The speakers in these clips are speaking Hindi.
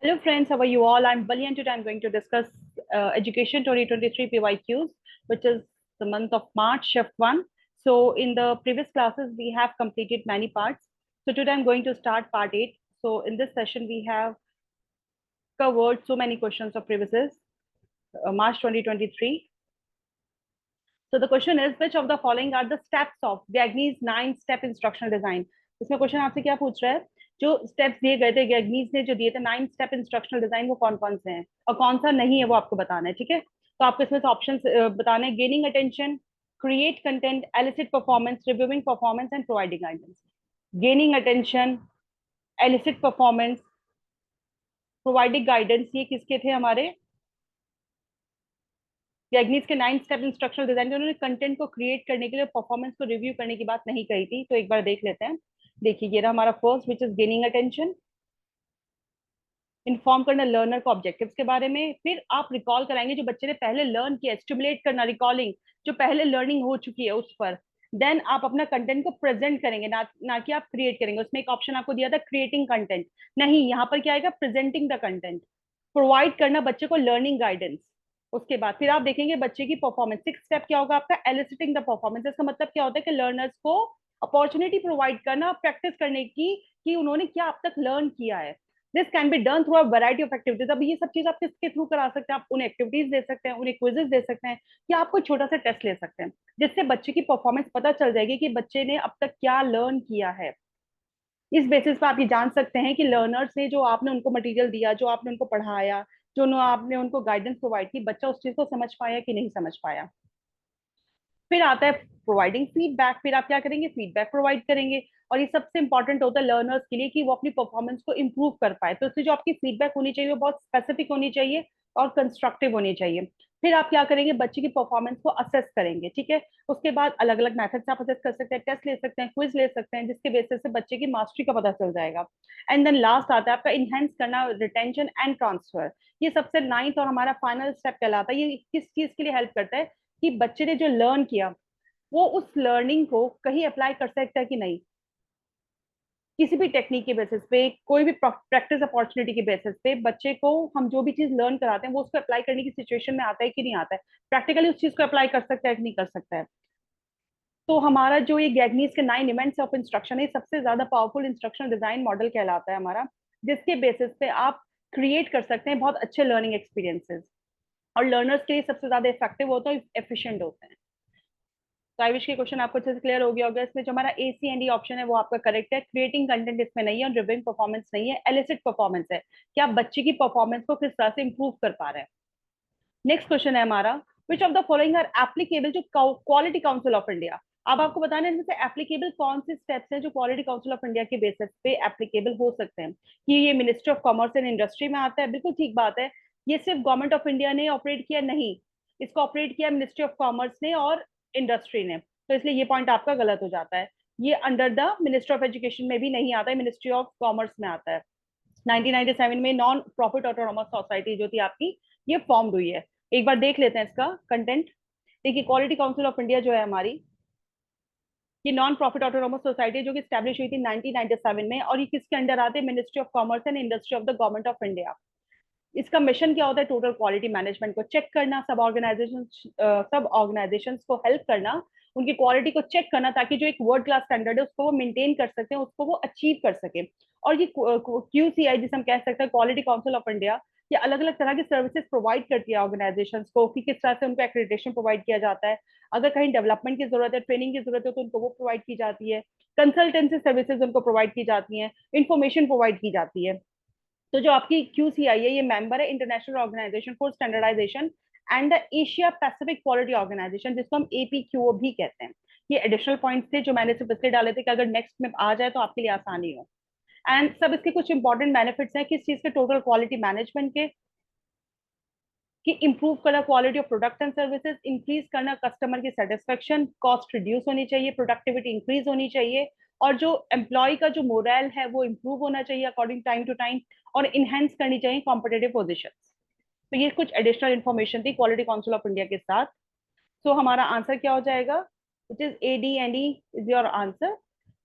Hello friends, how are you all? I'm Bali and today I'm going to discuss Education 2023 PYQs, which is the month of March, shift 1. So in the previous classes, we have completed many parts. So today I'm going to start part 8. So in this session, we have covered so many questions of previous March 2023. So the question is, which of the following are the steps of Gagny's 9-step instructional design? इसमें क्वेश्चन आपसे क्या पूछ रहा है? जो स्टेप्स दिए गए थे गैगनीज ने जो दिए थे 9 स्टेप इंस्ट्रक्शनल डिजाइन, वो कौन कौन से हैं और कौन सा नहीं है वो आपको बताना है। ठीक है, तो आपको इसमें से ऑप्शन बताने हैं: gaining attention, create content, elicit performance, reviewing performance and providing guidance. Gaining attention, elicit performance, providing guidance, ये किसके थे हमारे? गैगनीज के 9 स्टेप इंस्ट्रक्शनल डिजाइन में उन्होंने कंटेंट को क्रिएट करने के लिए परफॉर्मेंस को रिव्यू करने की बात नहीं कही थी। तो एक बार देख लेते हैं। देखिए, ये रहा हमारा first, which is gaining attention. Inform करना लर्नर को ऑब्जेक्टिव्स के बारे में। फिर आप रिकॉल कराएंगे जो बच्चे ने पहले लर्न किया, स्टिमुलेट करना, रिकॉलिंग जो पहले लर्निंग हो चुकी है उस पर। देन आप अपना कंटेंट को प्रेजेंट करेंगे, ना कि आप क्रिएट करेंगे। उसमें एक ऑप्शन आपको दिया था क्रिएटिंग कंटेंट, नहीं, यहाँ पर क्या आएगा? Presenting the content. प्रोवाइड करना बच्चे को लर्निंग गाइडेंस। उसके बाद फिर आप देखेंगे बच्चे की परफॉर्मेंस। 6 स्टेप क्या होगा आपका? एलिसिटिंग द परफॉर्मेंस। इसका मतलब क्या होता है कि लर्नर्स को अपॉर्चुनिटी प्रोवाइड करना प्रैक्टिस करने की कि उन्होंने क्या अब तक लर्न किया है। This can be done through a variety of activities. अब ये सब चीज आप किसके थ्रू करा सकते हैं? आप उन्हें एक्टिविटीज दे सकते हैं, उन्हें क्विजेस दे सकते हैं, या आप कोई छोटा सा टेस्ट ले सकते हैं, जिससे बच्चे की परफॉर्मेंस पता चल जाएगी कि बच्चे ने अब तक क्या लर्न किया है। इस बेसिस पे आप ये जान सकते हैं कि लर्नर्स ने जो आपने उनको मटेरियल दिया, जो आपने उनको पढ़ाया, आपने उनको गाइडेंस प्रोवाइड की, बच्चा उस चीज को समझ पाया कि नहीं समझ पाया। फिर आता है प्रोवाइडिंग फीडबैक। फिर आप क्या करेंगे? फीडबैक प्रोवाइड करेंगे। और ये सबसे इंपॉर्टेंट होता है लर्नर्स के लिए कि वो अपनी परफॉर्मेंस को इम्प्रूव कर पाए। तो इसलिए जो आपकी फीडबैक होनी चाहिए वो बहुत स्पेसिफिक होनी चाहिए और कंस्ट्रक्टिव होनी चाहिए। फिर आप क्या करेंगे? बच्चे की परफॉर्मेंस को असेस करेंगे। ठीक है, उसके बाद अलग अलग मेथड से आप असेस कर सकते हैं, टेस्ट ले सकते हैं, क्विज ले सकते हैं, जिसके बेसिस से बच्चे की मास्टरी का पता चल जाएगा। एंड देन लास्ट आता है आपका इनहेंस करना रिटेंशन एंड ट्रांसफर। ये सबसे नाइन्थ और हमारा फाइनल स्टेप कहलाता है। ये किस चीज के लिए हेल्प करता है? कि बच्चे ने जो लर्न किया वो उस लर्निंग को कहीं अप्लाई कर सकता है कि नहीं, किसी भी टेक्निक के बेसिस पे, कोई भी प्रैक्टिस अपॉर्चुनिटी के बेसिस पे बच्चे को हम जो भी चीज लर्न कराते हैं वो उसको अप्लाई करने की सिचुएशन में आता है कि नहीं आता है, प्रैक्टिकली उस चीज को अप्लाई कर सकता है कि नहीं कर सकता है। तो हमारा जो ये गैगनीज के 9 इवेंट्स ऑफ इंस्ट्रक्शन है, सबसे ज्यादा पावरफुल इंस्ट्रक्शनल डिजाइन मॉडल कहलाता है हमारा, जिसके बेसिस पे आप क्रिएट कर सकते हैं बहुत अच्छे लर्निंग एक्सपीरियंसेस, और लर्नर्स के लिए सबसे ज्यादा इफेक्टिव होता है, एफिशिएंट होते हैं। तो आई विश के क्वेश्चन आपको अच्छे से क्लियर हो गया होगा। इसमें जो हमारा ए सी एंड डी ऑप्शन है वो आपका करेक्ट है। क्रिएटिंग कंटेंट इसमें नहीं है और रिव्यूइंग परफॉर्मेंस नहीं है। एलिसिट परफॉर्मेंस है कि आप बच्चे की परफॉर्मेंस को किस तरह से इंप्रूव कर पा रहे हैं। नेक्स्ट क्वेश्चन है हमारा, which of the following are applicable to Quality Council of India. अब आपको बताना है इनमें से एप्लीकेबल कौन से स्टेप्स हैं जो क्वालिटी काउंसिल ऑफ इंडिया के बेसिस पे एप्लीकेबल हो सकते हैं। कि ये ministry of commerce and industry में आता है, बिल्कुल ठीक बात है। ये सिर्फ गवर्नमेंट ऑफ इंडिया ने ऑपरेट किया? नहीं, इसको ऑपरेट किया मिनिस्ट्री ऑफ कॉमर्स ने और इंडस्ट्री ने, तो इसलिए ये पॉइंट आपका गलत हो जाता है। ये under the ministry of education में भी नहीं आता है, मिनिस्ट्री ऑफ कॉमर्स में आता है। 1997 में नॉन प्रॉफिट ऑटोनोमस सोसाइटी जो थी आपकी, ये फॉर्म हुई है। एक बार देख लेते हैं इसका कंटेंट। देखिए, क्वालिटी काउंसिल ऑफ इंडिया जो है हमारी, ये नॉन प्रॉफिट ऑटोनोमस सोसाइटी जो कि स्टैब्लिश हुई थी 1997 में, और ये किसके अंडर आते हैं? Ministry of commerce and industry of the government of India. इसका मिशन क्या होता है? टोटल क्वालिटी मैनेजमेंट को चेक करना, सब ऑर्गेनाइजेशन को हेल्प करना, उनकी क्वालिटी को चेक करना, ताकि जो एक वर्ल्ड क्लास स्टैंडर्ड है उसको वो मेंटेन कर सकते हैं, उसको वो अचीव कर सके। और ये QCI जिसे हम कह सकते हैं, क्वालिटी काउंसिल ऑफ इंडिया, ये अलग अलग तरह की सर्विसेज प्रोवाइड करती है ऑर्गेनाइजेशन को, कि किस तरह से उनको एक्रेडिटेशन प्रोवाइड किया जाता है, अगर कहीं डेवलपमेंट की जरूरत है, ट्रेनिंग की जरूरत है, तो उनको वो प्रोवाइड की जाती है, कंसल्टेंसी सर्विसेज उनको प्रोवाइड की जाती है, इंफॉर्मेशन प्रोवाइड की जाती है। तो जो आपकी QCI है, ये मेंबर है International Organization for Standardization and the Asia Pacific Quality Organization, जिसको हम APQO भी कहते हैं। ये एडिशनल पॉइंट्स थे जो मैंने सिर्फ इसलिए डाले थे कि अगर नेक्स्ट में आ जाए तो आपके लिए आसानी हो। एंड सब इसके कुछ इंपॉर्टेंट बेनिफिट्स हैं किस चीज के? टोटल क्वालिटी मैनेजमेंट के, कि इंप्रूव करना quality of product and services, increase करना कस्टमर की सेटिस्फेक्शन, कॉस्ट रिड्यूस होनी चाहिए, प्रोडक्टिविटी इंक्रीज होनी चाहिए, और जो एम्प्लॉय का जो मोरल है वो इंप्रूव होना चाहिए अकॉर्डिंग टाइम टू टाइम, और इनहेंस करनी चाहिए कॉम्पिटेटिव पोजिशन। तो ये कुछ एडिशनल इन्फॉर्मेशन थी क्वालिटी काउंसिल ऑफ इंडिया के साथ। सो हमारा आंसर क्या हो जाएगा? Which is AD&E is your answer,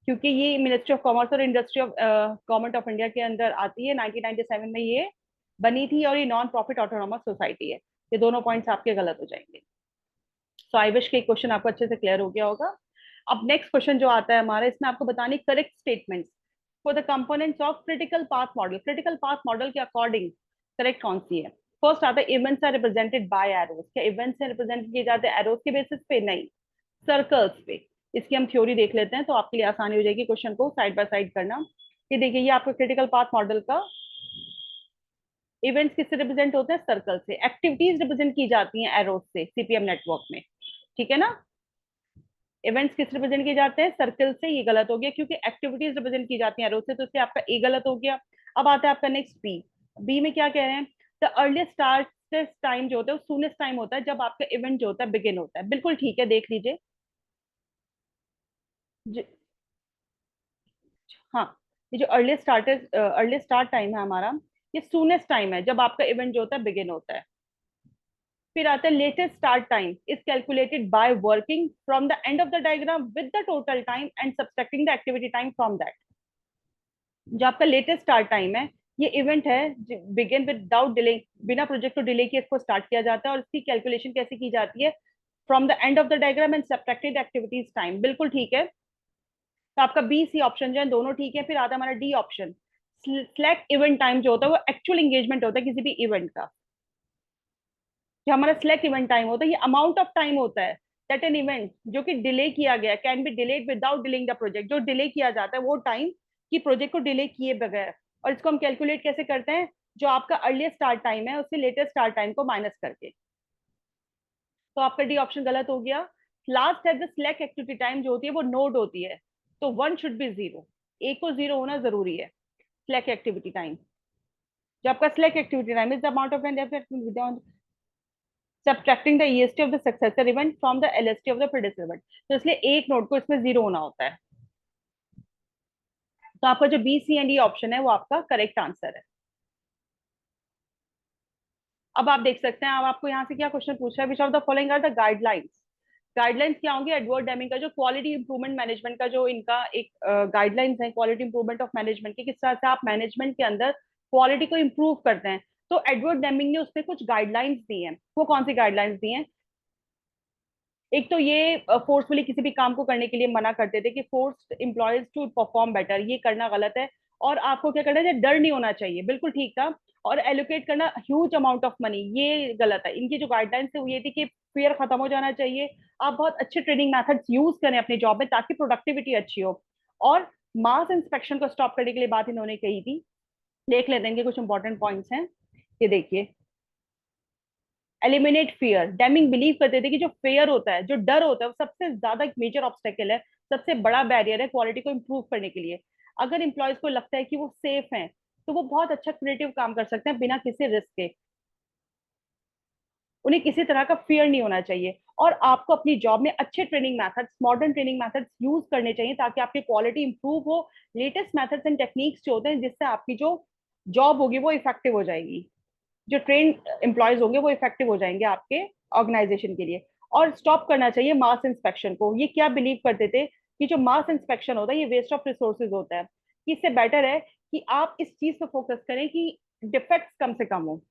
क्योंकि ये मिनिस्ट्री ऑफ कॉमर्स और industry of government of India के अंदर आती है। 1997 में ये बनी थी और ये नॉन प्रॉफिट ऑटोनोमस सोसाइटी है। ये दोनों पॉइंट्स आपके गलत हो जाएंगे। सो आई विश के क्वेश्चन आपको अच्छे से क्लियर हो गया होगा। अब नेक्स्ट क्वेश्चन जो आता है हमारा, इसमें आपको बतानी correct statements for the components of critical path model. Critical path model के अकॉर्डिंग करेक्ट कौन सी है? फर्स्ट आता है events are represented by arrows. क्या इवेंट्स से रिप्रेजेंट किए जाते हैं एरोस के बेसिस पे? नहीं, सर्कल्स पे। इसकी हम थ्योरी देख लेते हैं तो आपके लिए आसानी हो जाएगी क्वेश्चन को साइड बाय साइड करना। ये देखिए, ये आपका क्रिटिकल पाथ मॉडल का इवेंट्स किससे रिप्रेजेंट होते हैं? सर्कल से। एक्टिविटीज रिप्रेजेंट की जाती हैं एरोस से सीपीएम नेटवर्क में, ठीक है ना। इवेंट्स किस रिप्रेजेंट किए जाते हैं? सर्कल से। ये गलत हो गया क्योंकि एक्टिविटीज रिप्रेजेंट की जाती हैं एरो से, तो इसलिए आपका ए गलत हो गया। अब आता है आपका नेक्स्ट बी। बी में क्या कह रहे हैं? द अर्लीस्ट स्टार्ट टाइम जो होता है वो सूनेस्ट टाइम होता है जब आपका इवेंट जो होता है बिगिन होता है। बिल्कुल ठीक है, देख लीजिए। हाँ, ये जो अर्लीस्ट स्टार्ट टाइम है हमारा, ये सूनेस्ट टाइम है जब आपका इवेंट जो होता है बिगिन होता है। फिर आता है latest start time is calculated by working from the end of the diagram with the total time and subtracting the activity time from that. जो आपका लेटेस्ट स्टार्ट टाइम है, ये इवेंट है बिगिन विदाउट डिले, बिना प्रोजेक्ट को डिले किए इसको स्टार्ट किया जाता है। और इसकी कैलकुलेशन कैसे की जाती है? From the end of the diagram and subtracted activities time. बिल्कुल ठीक है। तो आपका बी सी ऑप्शन जो है दोनों ठीक है। फिर आता है हमारा D option. Select event time जो होता है वो एक्चुअल एंगेजमेंट होता है किसी भी इवेंट का। जो हमारा सिलेक्ट इवेंट टाइम होता है ये अमाउंट ऑफ टाइम होता है दैट एन इवेंट जो कि डिले किया गया can be delayed without delaying the project. जो डिले किया जाता है वो टाइम कि प्रोजेक्ट को डिले किए बगैर। और इसको हम कैलकुलेट कैसे करते हैं? जो आपका अर्लीस्ट स्टार्ट टाइम है उससे लेटेस्ट स्टार्ट टाइम को माइनस करके। तो आपका डी ऑप्शन गलत हो गया। लास्ट है द सिलेक्ट एक्टिविटी टाइम जो होती है वो नोड होती है, तो वन शुड बी जीरो। एक को जीरो होना जरूरी है। सिलेक्ट एक्टिविटी टाइम, जो आपका select activity time is the amount of time subtracting the EST of the successor event from the LST of the predecessor event। तो इसलिए एक नोड को इसमें जीरो होना होता है। तो आपका जो B C and E option है वो आपका करेक्ट आंसर है। अब आप देख सकते हैं, अब आपको यहाँ से क्या क्वेश्चन पूछा है? Which of the following are the guidelines. Guidelines क्या होंगे? एडवर्ड डेमिंग का जो क्वालिटी इंप्रूवमेंट मैनेजमेंट का जो इनका एक गाइडलाइंस है, क्वालिटी इंप्रूवमेंट ऑफ मैनेजमेंट की, किस तरह से आप मैनेजमेंट के अंदर क्वालिटी को इंप्रूव करते हैं। तो एडवर्ड डेमिंग ने उसमें कुछ गाइडलाइंस दी हैं। वो कौन सी गाइडलाइंस दी हैं? एक तो ये फोर्सफुली किसी भी काम को करने के लिए मना करते थे कि force employees to perform better, ये करना गलत है। और आपको क्या करना चाहिए? डर नहीं होना चाहिए, बिल्कुल ठीक था। और एलोकेट करना ह्यूज अमाउंट ऑफ मनी, ये गलत है। इनकी जो गाइडलाइंस है वो ये थी कि फियर खत्म हो जाना चाहिए। आप बहुत अच्छे ट्रेनिंग मेथड्स यूज करें अपने जॉब में ताकि प्रोडक्टिविटी अच्छी हो। और मास इंस्पेक्शन को स्टॉप करने के लिए बात इन्होंने कही थी। देख लेते हैं, इनके कुछ इंपॉर्टेंट पॉइंट्स हैं। ये देखिए, एलिमिनेट फियर। डेमिंग बिलीव करते थे कि जो फेयर होता है, जो डर होता है, वो सबसे ज्यादा एक मेजर ऑब्स्टेकल है, सबसे बड़ा बैरियर है क्वालिटी को इंप्रूव करने के लिए। अगर इंप्लॉयज को लगता है कि वो सेफ हैं तो वो बहुत अच्छा क्रिएटिव काम कर सकते हैं बिना किसी रिस्क के। उन्हें किसी तरह का फियर नहीं होना चाहिए। और आपको अपनी जॉब में अच्छे training methods, modern training methods use करने चाहिए ताकि आपकी क्वालिटी इंप्रूव हो। लेटेस्ट मेथड्स एंड टेक्निक्स जो होते हैं जिससे आपकी जो जॉब होगी वो इफेक्टिव हो जाएगी। जो ट्रेन एम्प्लॉयज होंगे वो इफेक्टिव हो जाएंगे आपके ऑर्गेनाइजेशन के लिए। और स्टॉप करना चाहिए मास इंस्पेक्शन को। ये क्या बिलीव करते थे कि जो मास इंस्पेक्शन होता है ये वेस्ट ऑफ रिसोर्सेज होता है, कि इससे बेटर है कि आप इस चीज पर फोकस करें कि डिफेक्ट्स कम से कम हो।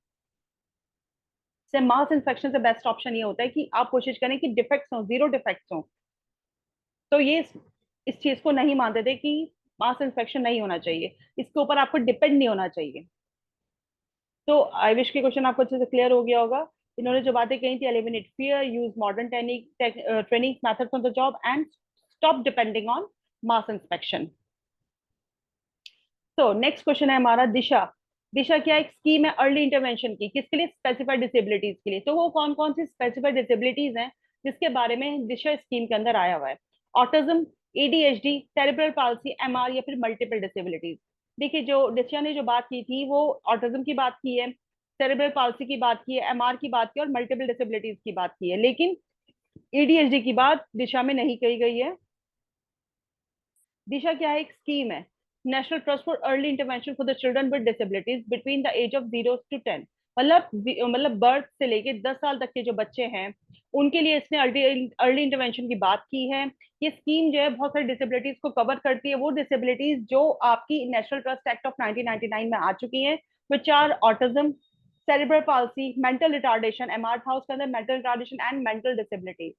से मास इंस्पेक्शन से बेस्ट ऑप्शन ये होता है कि आप कोशिश करें कि डिफेक्ट्स हो, जीरो डिफेक्ट्स हो। तो ये इस चीज को नहीं मानते थे कि मास इंस्पेक्शन नहीं होना चाहिए, इसके ऊपर आपको डिपेंड नहीं होना चाहिए। तो आई विश के क्वेश्चन आपको अच्छे से क्लियर हो गया होगा। इन्होंने जो बातें कही थी, eliminate fear, use modern training methods on the job and stop depending on mass inspection. तो नेक्स्ट क्वेश्चन है हमारा दिशा। दिशा क्या एक स्कीम है अर्ली इंटरवेंशन की, किसके लिए? स्पेसिफाइड डिसेबिलिटीज के लिए। तो वो कौन कौन सी स्पेसिफाइड डिसेबिलिटीज हैं जिसके बारे में दिशा स्कीम के अंदर आया हुआ है? Autism, ADHD, cerebral palsy, MR या फिर मल्टीपल डिसेबिलिटीज। देखिए, जो दिशा ने जो बात की थी वो ऑटिज्म की बात की है, सेरेब्रल पाल्सी की बात की है, एमआर की बात की और मल्टीपल डिसेबिलिटीज की बात की है। लेकिन एडीएचडी की बात दिशा में नहीं कही गई है। दिशा क्या है? एक स्कीम है, National Trust for early intervention for the children with disabilities between the age of 0 to 10। मतलब बर्थ से लेके 10 साल तक के जो बच्चे हैं उनके लिए इसने अर्ली इंटरवेंशन की बात की है। ये स्कीम जो है बहुत सारी डिसेबिलिटीज को कवर करती है, वो डिसेबिलिटीज जो आपकी नेशनल ट्रस्ट एक्ट ऑफ 1999 में आ चुकी हैं which are autism, cerebral palsy, mental retardation, MR था उसके अंदर mental retardation and mental disability.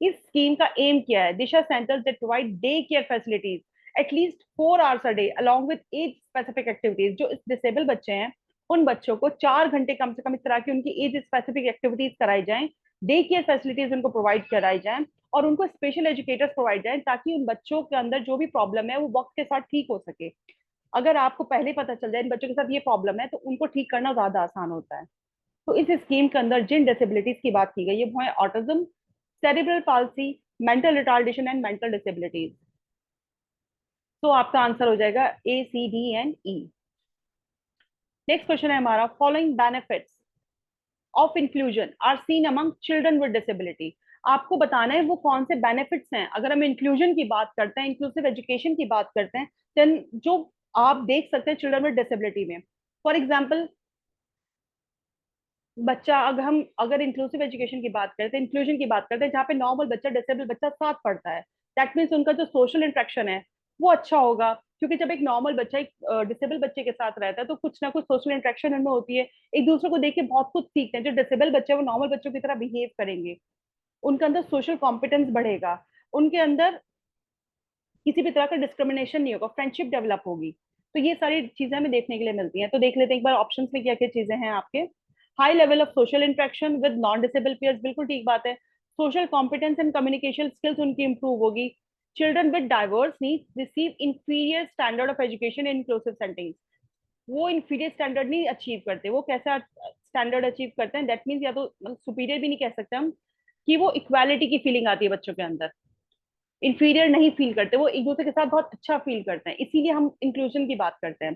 इस स्कीम का एम क्या है? Disha centres that provide day care facilities at least 4 hours a day along with age specific activities. जो डिसेबल बच्चे हैं उन बच्चों को 4 घंटे कम से कम इस तरह की उनकी एज स्पेसिफिक एक्टिविटीज कराई जाएं, डे केयर फैसिलिटीज उनको प्रोवाइड कराई जाएं और उनको स्पेशल एजुकेटर्स प्रोवाइड जाएं ताकि उन बच्चों के अंदर जो भी प्रॉब्लम है वो वक्त के साथ ठीक हो सके. अगर आपको पहले पता चल जाए इन बच्चों के साथ ये प्रॉब्लम है तो उनको ठीक करना ज्यादा आसान होता है. तो इस स्कीम के अंदर जिन डिसेबिलिटीज की बात की गई है वो है autism, cerebral palsy, mental retardation and mental disabilities. तो आपका आंसर हो जाएगा A, C, D and E. Next question है हमारा, following benefits of inclusion are seen among children with disability. आपको बताना है वो कौन से बेनिफिट्स हैं. अगर हम इंक्लूजन की बात करते हैं, इंक्लूसिव एजुकेशन की बात करते हैं, देन जो आप देख सकते हैं चिल्ड्रन विद डिसेबिलिटी में, फॉर एग्जाम्पल बच्चा, अगर इंक्लूसिव एजुकेशन की बात करते हैं, इंक्लूजन की बात करते हैं, जहाँ पे नॉर्मल बच्चा डिसेबल बच्चा साथ पढ़ता है, दैट मीन्स उनका जो सोशल इंटरेक्शन है वो अच्छा होगा. क्योंकि जब एक नॉर्मल बच्चा एक डिसेबल बच्चे के साथ रहता है तो कुछ ना कुछ सोशल इंटरेक्शन उनमें होती है, एक दूसरे को देख के बहुत कुछ सीखते हैं. जो डिसेबल बच्चे हैं वो नॉर्मल बच्चों की तरह बिहेव करेंगे, उनके अंदर सोशल कॉम्पिटेंस बढ़ेगा, उनके अंदर किसी भी तरह का डिस्क्रिमिनेशन नहीं होगा, फ्रेंडशिप डेवलप होगी. तो ये सारी चीजें हमें देखने के लिए मिलती हैं. तो देख लेते हैं एक बार ऑप्शंस में क्या क्या चीजें हैं आपके. High level of social interaction with non disable pairs, बिल्कुल ठीक बात है. Social competence and communication skills उनकी इंप्रूव होगी. Children with diverse needs receive inferior standard of education in inclusive settings. वो इंफीरियर स्टैंडर्ड नहीं अचीव करते. वो कैसा स्टैंडर्ड अचीव करते हैं? दैट मीन्स या तो सुपीरियर भी नहीं कह सकते हम, कि वो इक्वालिटी की फीलिंग आती है बच्चों के अंदर, इंफीरियर नहीं फील करते, वो एक दूसरे के साथ बहुत अच्छा फील करते हैं. इसीलिए हम इंक्लूजन की बात करते हैं.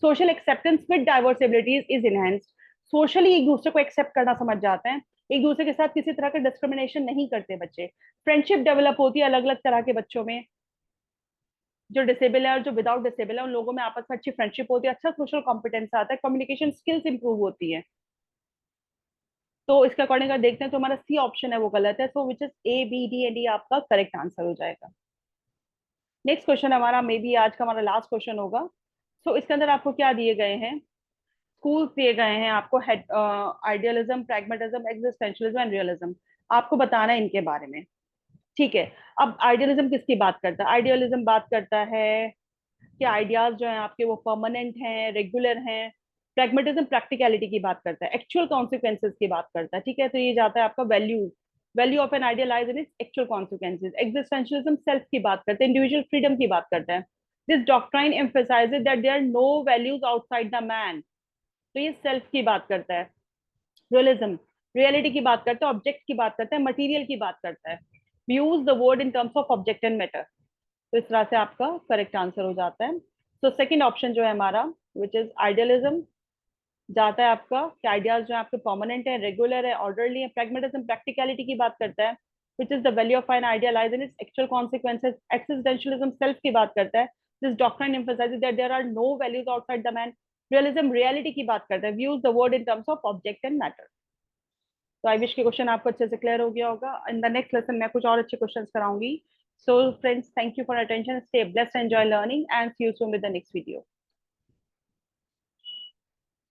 Social acceptance with diverse abilities is enhanced. Socially एक दूसरे को एक्सेप्ट करना समझ जाते हैं, एक दूसरे के साथ किसी तरह का डिस्क्रिमिनेशन नहीं करते बच्चे. फ्रेंडशिप डेवलप होती है अलग अलग तरह के बच्चों में, जो डिसेबल है और जो विदाउट डिसेबल है उन लोगों में आपस में अच्छी फ्रेंडशिप होती है, अच्छा सोशल कॉम्पिटेंस आता है, कम्युनिकेशन स्किल्स इंप्रूव होती है. तो इसके अकॉर्डिंग अगर देखते हैं तो हमारा सी ऑप्शन है वो गलत है. So which is A, B, D and D आपका करेक्ट आंसर हो जाएगा. नेक्स्ट क्वेश्चन हमारा, मे बी आज का हमारा लास्ट क्वेश्चन होगा. सो इसके अंदर आपको क्या दिए गए हैं? स्कूल्स दिए गए हैं आपको, idealism, pragmatism, existentialism and realism. आपको बताना है इनके बारे में. ठीक है. अब आइडियलिज्म किसकी बात करता है? आइडियलिज्म बात करता है कि आइडियाज जो हैं आपके वो परमानेंट हैं, रेगुलर हैं. प्रैग्मेटिज्म प्रैक्टिकलिटी की बात करता है, एक्चुअल कॉन्सिक्वेंसेज की बात करता है. ठीक है, तो ये जाता है आपका value, value of an idea lies in its actual consequences. Existentialism self की बात करते हैं, इंडिविजुअल फ्रीडम की बात करता है. This doctrine emphasises that there are no values outside the man. तो ये सेल्फ की बात करता है. रियलिज्म रियलिटी की बात करता है, ऑब्जेक्ट की बात करता है, मटीरियल की बात करता है. Use the world in terms of object and matter. तो इस तरह से आपका करेक्ट आंसर हो जाता है. तो सेकंड ऑप्शन जो है हमारा, विच इज आइडियलिज्म, जाता है आपका कि आइडियाज जो है आपके परमानेंट है, रेगुलर है, ऑर्डरली है. प्रैग्मेटिज्म प्रैक्टिकलिटी की बात करता है, which is the value of an idea lies in its actual consequences. Existentialism self की बात करता है, this doctrine emphasises that there are no values outside the man. Realism reality की बात करता है, views the world in terms of object and matter. तो आई विश के क्वेश्चन आपको अच्छे से क्लियर हो गया होगा. इन द नेक्स्ट लेसन मैं कुछ और अच्छे question कराऊंगी. So friends, thank you for attention. Stay blessed, enjoy learning, and see you soon with the next video.